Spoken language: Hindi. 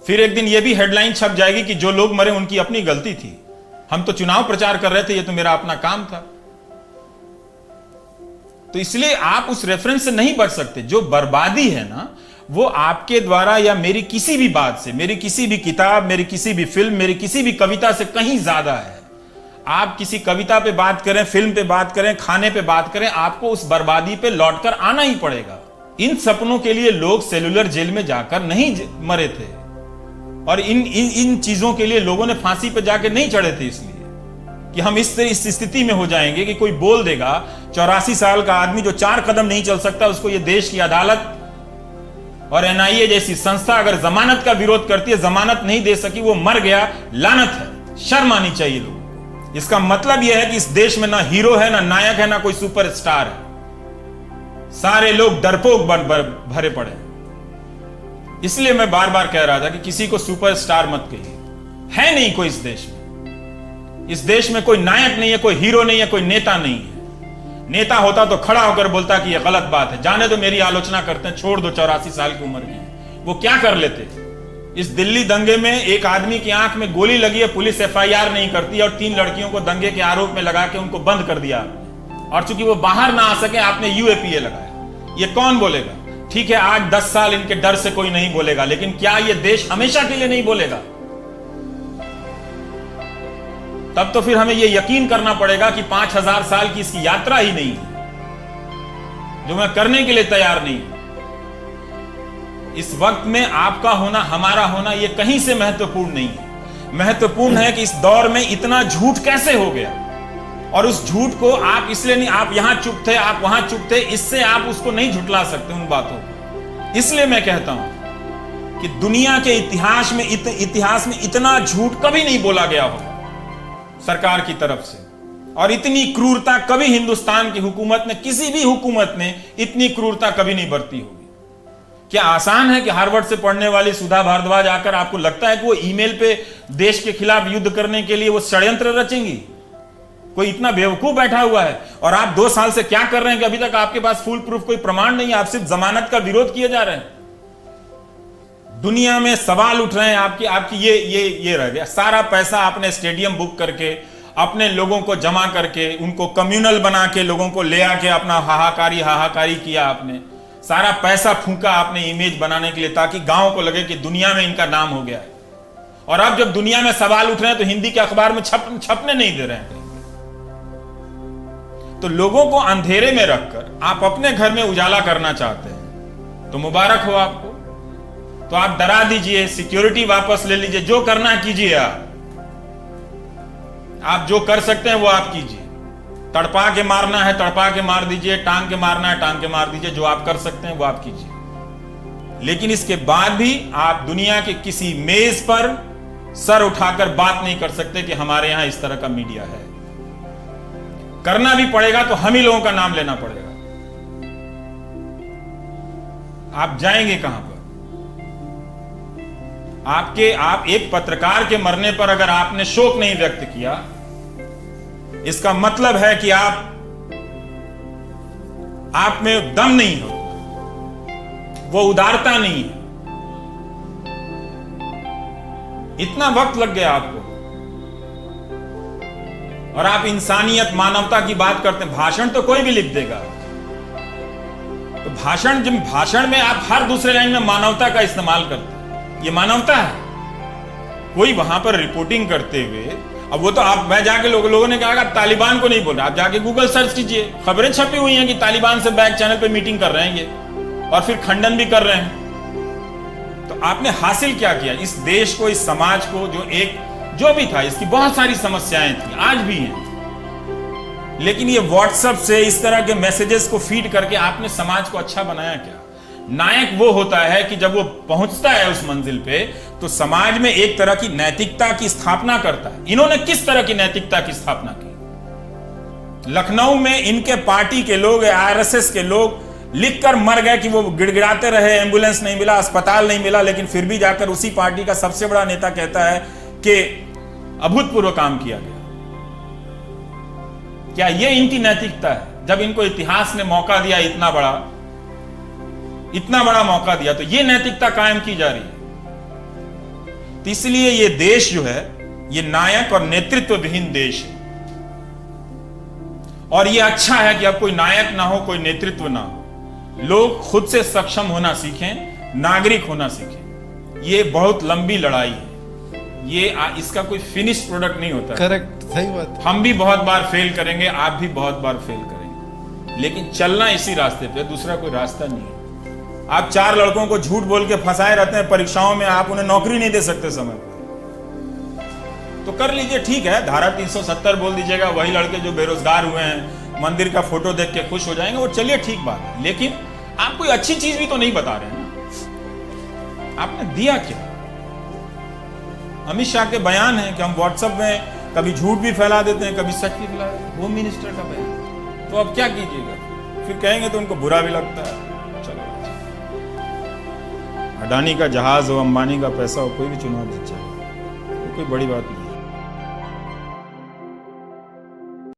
फिर एक दिन ये भी हेडलाइन छप जाएगी कि जो लोग मरे उनकी अपनी गलती थी, हम तो चुनाव प्रचार कर रहे थे, ये तो मेरा अपना काम था। तो इसलिए आप उस रेफरेंस से नहीं बच सकते। जो बर्बादी है ना, वो आपके द्वारा या मेरी किसी भी बात से, मेरी किसी भी किताब, मेरी किसी भी फिल्म, मेरी किसी भी कविता से कहीं ज्यादा है। आप किसी कविता पे बात करें, फिल्म पे बात करें, खाने पे बात करें, आपको उस बर्बादी पे लौटकर आना ही पड़ेगा। इन सपनों के लिए लोग सेलुलर जेल में जाकर नहीं मरे थे, और इन चीजों के लिए लोगों ने फांसी पे जाके नहीं चढ़े थे, इसलिए कि हम इस स्थिति में हो जाएंगे कि कोई बोल देगा 84 साल का आदमी जो 4 कदम नहीं चल सकता, उसको ये देश की अदालत और एनआईए जैसी संस्था अगर जमानत का विरोध करती है, जमानत नहीं दे सकी, वो मर गया, लानत है। शर्म आनी चाहिए लोगों को। इसका मतलब यह है कि इस देश में ना हीरो है, ना नायक है, ना कोई सुपरस्टार है। सारे लोग डरपोक भरे पड़े हैं। इसलिए मैं बार बार कह रहा था कि किसी को सुपरस्टार मत कहिए, है नहीं कोई इस देश में। इस देश में कोई नायक नहीं है, कोई हीरो नहीं है, कोई नेता नहीं है। नेता होता तो खड़ा होकर बोलता कि यह गलत बात है, जाने दो मेरी आलोचना करते हैं, छोड़ दो, 84 साल की उम्र की। वो क्या कर लेते? इस दिल्ली दंगे में एक आदमी की आंख में गोली लगी है, पुलिस एफआईआर नहीं करती, और 3 लड़कियों को दंगे के आरोप में लगा के उनको बंद कर दिया, और चूंकि वो बाहर ना आ सके आपने यूएपीए लगाया। ये कौन बोलेगा? ठीक है, आज 10 साल इनके डर से कोई नहीं बोलेगा, लेकिन क्या ये देश हमेशा के लिए नहीं बोलेगा? तब तो फिर हमें यह यकीन करना पड़ेगा कि 5000 साल की इसकी यात्रा ही नहीं है, जो मैं करने के लिए तैयार नहीं हूं। इस वक्त में आपका होना, हमारा होना, यह कहीं से महत्वपूर्ण नहीं है। महत्वपूर्ण है कि इस दौर में इतना झूठ कैसे हो गया, और उस झूठ को आप इसलिए नहीं, आप यहां चुप थे, आप वहां चुप थे, इससे आप उसको नहीं झुठला सकते उन बातों को। इसलिए मैं कहता हूं कि दुनिया के इतिहास में इतना झूठ कभी नहीं बोला गया होगा सरकार की तरफ से, और इतनी क्रूरता कभी हिंदुस्तान की हुकूमत ने, किसी भी हुकूमत ने इतनी क्रूरता कभी नहीं बरती होगी। क्या आसान है कि हार्वर्ड से पढ़ने वाली सुधा भारद्वाज आकर आपको लगता है कि वो ईमेल पे देश के खिलाफ युद्ध करने के लिए वो षड्यंत्र रचेंगी? कोई इतना बेवकूफ बैठा हुआ है? और आप 2 साल से क्या कर रहे हैं कि अभी तक आपके पास फुल प्रूफ कोई प्रमाण नहीं है, आप सिर्फ जमानत का विरोध किए जा रहे हैं। दुनिया में सवाल उठ रहे हैं आपकी ये रह गया। सारा पैसा आपने स्टेडियम बुक करके, अपने लोगों को जमा करके, उनको कम्युनल बना के, लोगों को ले आके अपना हाहाकारी किया आपने। सारा पैसा फूंका आपने इमेज बनाने के लिए, ताकि गांव को लगे कि दुनिया में इनका नाम हो गया है। और अब जब दुनिया में सवाल उठ रहे हैं तो हिंदी के अखबार में छपने नहीं दे रहे हैं। तो लोगों को अंधेरे में रखकर आप अपने घर में उजाला करना चाहते हैं, तो मुबारक हो आपको। तो आप डरा दीजिए, सिक्योरिटी वापस ले लीजिए, जो करना है कीजिए। आप जो कर सकते हैं वो आप कीजिए। तड़पा के मारना है तड़पा के मार दीजिए, टांग के मारना है टांग के मार दीजिए, जो आप कर सकते हैं वो आप कीजिए। लेकिन इसके बाद भी आप दुनिया के किसी मेज पर सर उठाकर बात नहीं कर सकते कि हमारे यहां इस तरह का मीडिया है। करना भी पड़ेगा तो हम ही लोगों का नाम लेना पड़ेगा। आप जाएंगे कहां पर? आप एक पत्रकार के मरने पर अगर आपने शोक नहीं व्यक्त किया, इसका मतलब है कि आप में दम नहीं हो, वो उदारता नहीं है। इतना वक्त लग गया आपको, और आप इंसानियत, मानवता की बात करते हैं। भाषण तो कोई भी लिख देगा, तो भाषण में आप हर दूसरे लाइन में मानवता का इस्तेमाल करते हैं। ये मानवता है? कोई वहां पर रिपोर्टिंग करते हुए, अब वो तो मैं जाके लोगों ने कहा तालिबान को नहीं बोल रहा, आप जाके गूगल सर्च कीजिए, खबरें छपी हुई हैं कि तालिबान से बैक चैनल पे मीटिंग कर रहे हैं ये, और फिर खंडन भी कर रहे हैं। तो आपने हासिल क्या किया? इस देश को, इस समाज को, जो भी था, इसकी बहुत सारी समस्याएं थी, आज भी हैं, लेकिन ये व्हाट्सएप से इस तरह के मैसेजेस को फीड करके आपने समाज को अच्छा बनाया क्या? नायक वो होता है कि जब वो पहुंचता है उस मंजिल पे, तो समाज में एक तरह की नैतिकता की स्थापना करता है। इन्होंने किस तरह की नैतिकता की स्थापना की? लखनऊ में इनके पार्टी के लोग, आरएसएस के लोग लिखकर मर गए कि वो गिड़गिड़ाते रहे, एम्बुलेंस नहीं मिला, अस्पताल नहीं मिला, लेकिन फिर भी जाकर उसी पार्टी का सबसे बड़ा नेता कहता है कि अभूतपूर्व काम किया गया। क्या ये इनकी नैतिकता है? जब इनको इतिहास ने मौका दिया, इतना बड़ा मौका दिया, तो ये नैतिकता कायम की जा रही है। तो इसलिए ये देश जो है ये नायक और नेतृत्व विहीन देश है। और ये अच्छा है कि अब कोई नायक ना हो, कोई नेतृत्व ना हो। लोग खुद से सक्षम होना सीखें, नागरिक होना सीखें। ये बहुत लंबी लड़ाई है, ये इसका कोई फिनिश प्रोडक्ट नहीं होता। करेक्ट, सही बात। हम भी बहुत बार फेल करेंगे, आप भी बहुत बार फेल करेंगे, लेकिन चलना इसी रास्ते पे, दूसरा कोई रास्ता नहीं है। आप 4 लड़कों को झूठ बोल के फंसाए रहते हैं परीक्षाओं में, आप उन्हें नौकरी नहीं दे सकते समय पर, तो कर लीजिए, ठीक है, धारा 370 बोल दीजिएगा, वही लड़के जो बेरोजगार हुए हैं मंदिर का फोटो देख के खुश हो जाएंगे, वो चलिए ठीक बात है, लेकिन आप कोई अच्छी चीज भी तो नहीं बता रहे हैं ना। आपने दिया क्या? अमित शाह के बयान है कि हम व्हाट्सएप में कभी झूठ भी फैला देते हैं, कभी सच भी फैला देते हैं, होम मिनिस्टर का बयान, तो अब क्या कीजिएगा? फिर कहेंगे तो उनको बुरा भी लगता है। चलो, अडानी का जहाज हो, अंबानी का पैसा हो, कोई भी चुनाव जीत जाए, कोई बड़ी बात नहीं।